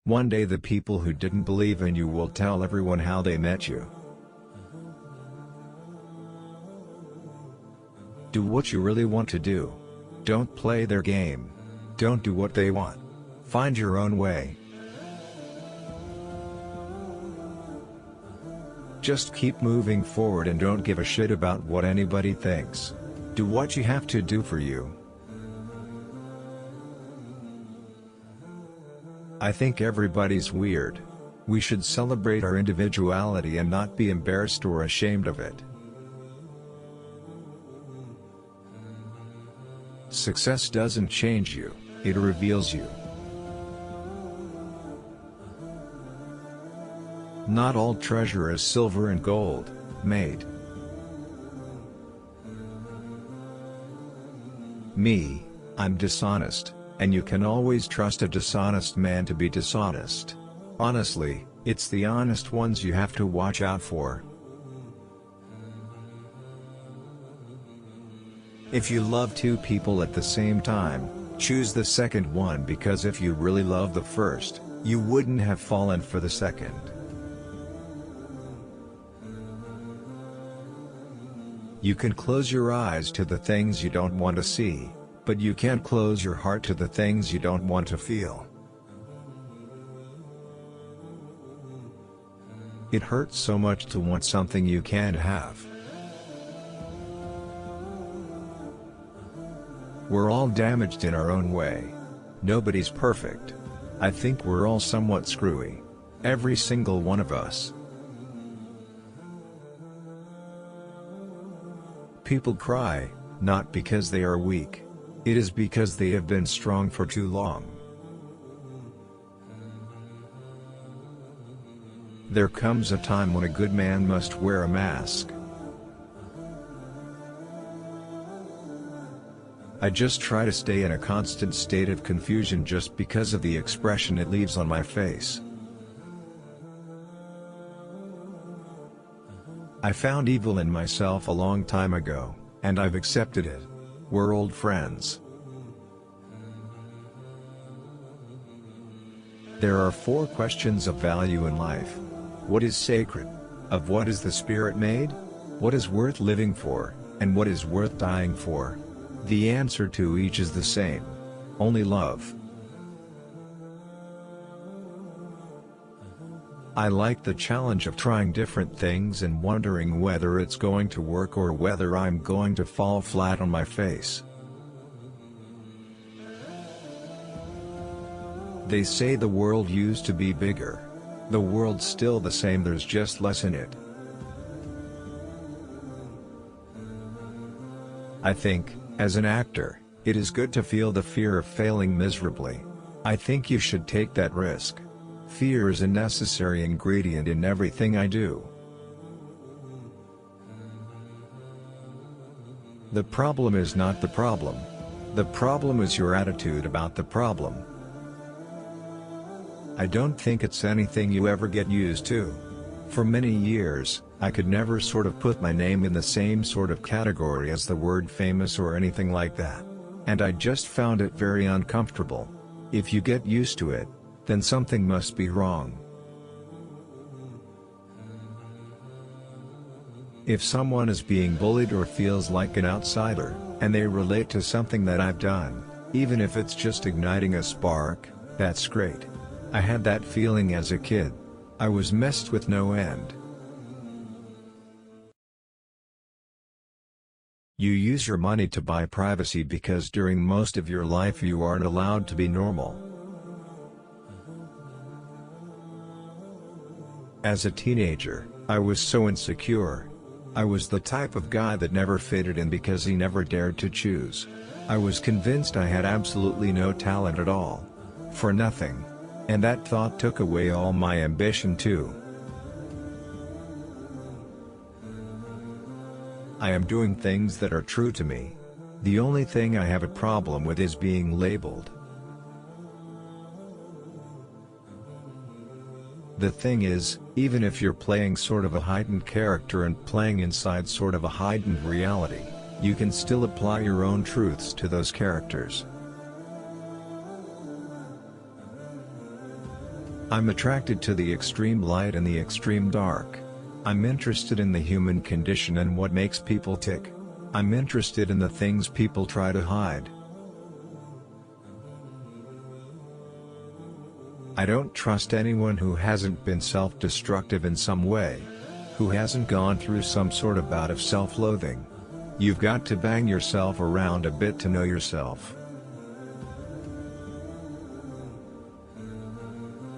One day the people who didn't believe in you will tell everyone how they met you. Do what you really want to do. Don't play their game. Don't do what they want. Find your own way. Just keep moving forward and don't give a shit about what anybody thinks. Do what you have to do for you. I think everybody's weird. We should celebrate our individuality and not be embarrassed or ashamed of it. Success doesn't change you, it reveals you. Not all treasure is silver and gold, mate. Me, I'm dishonest, and you can always trust a dishonest man to be dishonest. Honestly, it's the honest ones you have to watch out for. If you love two people at the same time, choose the second one, because if you really love the first, you wouldn't have fallen for the second. You can close your eyes to the things you don't want to see, but you can't close your heart to the things you don't want to feel. It hurts so much to want something you can't have. We're all damaged in our own way. Nobody's perfect. I think we're all somewhat screwy. Every single one of us. People cry, not because they are weak. It is because they have been strong for too long. There comes a time when a good man must wear a mask. I just try to stay in a constant state of confusion just because of the expression it leaves on my face. I found evil in myself a long time ago, and I've accepted it. We're old friends. There are 4 questions of value in life. What is sacred? Of what is the spirit made? What is worth living for, and what is worth dying for? The answer to each is the same. Only love. I like the challenge of trying different things and wondering whether it's going to work or whether I'm going to fall flat on my face. They say the world used to be bigger. The world's still the same, there's just less in it. I think, as an actor, it is good to feel the fear of failing miserably. I think you should take that risk. Fear is a necessary ingredient in everything I do. The problem is not the problem. The problem is your attitude about the problem. I don't think it's anything you ever get used to. For many years, I could never sort of put my name in the same sort of category as the word famous or anything like that. And I just found it very uncomfortable. If you get used to it, then something must be wrong. If someone is being bullied or feels like an outsider, and they relate to something that I've done, even if it's just igniting a spark, that's great. I had that feeling as a kid. I was messed with no end. You use your money to buy privacy because during most of your life you aren't allowed to be normal. As a teenager, I was so insecure. I was the type of guy that never fitted in because he never dared to choose. I was convinced I had absolutely no talent at all. For nothing. And that thought took away all my ambition too. I am doing things that are true to me. The only thing I have a problem with is being labeled. The thing is, even if you're playing sort of a heightened character and playing inside sort of a heightened reality, you can still apply your own truths to those characters. I'm attracted to the extreme light and the extreme dark. I'm interested in the human condition and what makes people tick. I'm interested in the things people try to hide. I don't trust anyone who hasn't been self-destructive in some way. Who hasn't gone through some sort of bout of self-loathing. You've got to bang yourself around a bit to know yourself.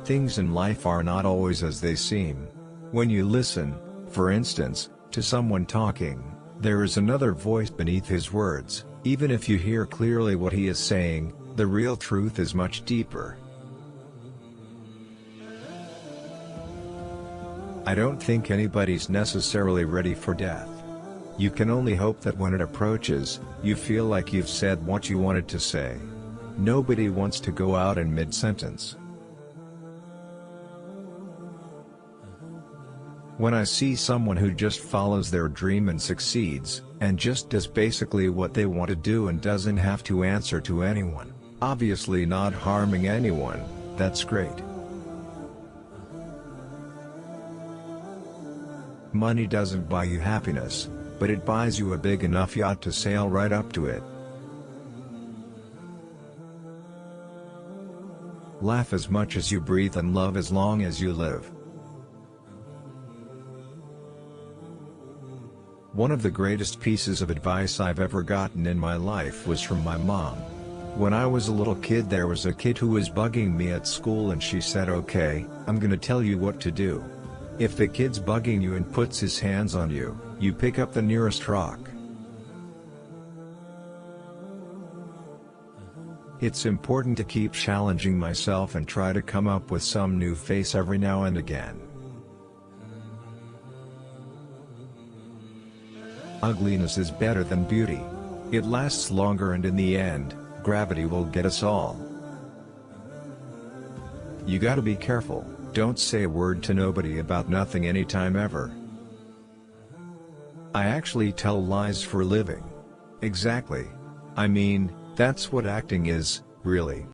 Things in life are not always as they seem. When you listen, for instance, to someone talking, there is another voice beneath his words. Even if you hear clearly what he is saying, the real truth is much deeper. I don't think anybody's necessarily ready for death. You can only hope that when it approaches, you feel like you've said what you wanted to say. Nobody wants to go out in mid-sentence. When I see someone who just follows their dream and succeeds, and just does basically what they want to do and doesn't have to answer to anyone, obviously not harming anyone, that's great. Money doesn't buy you happiness, but it buys you a big enough yacht to sail right up to it. Laugh as much as you breathe and love as long as you live. One of the greatest pieces of advice I've ever gotten in my life was from my mom. When I was a little kid, there was a kid who was bugging me at school, and she said, "Okay, I'm gonna tell you what to do. If the kid's bugging you and puts his hands on you, you pick up the nearest rock." It's important to keep challenging myself and try to come up with some new face every now and again. Ugliness is better than beauty. It lasts longer, and in the end, gravity will get us all. You gotta be careful. Don't say a word to nobody about nothing anytime ever. I actually tell lies for a living. Exactly. I mean, that's what acting is, really.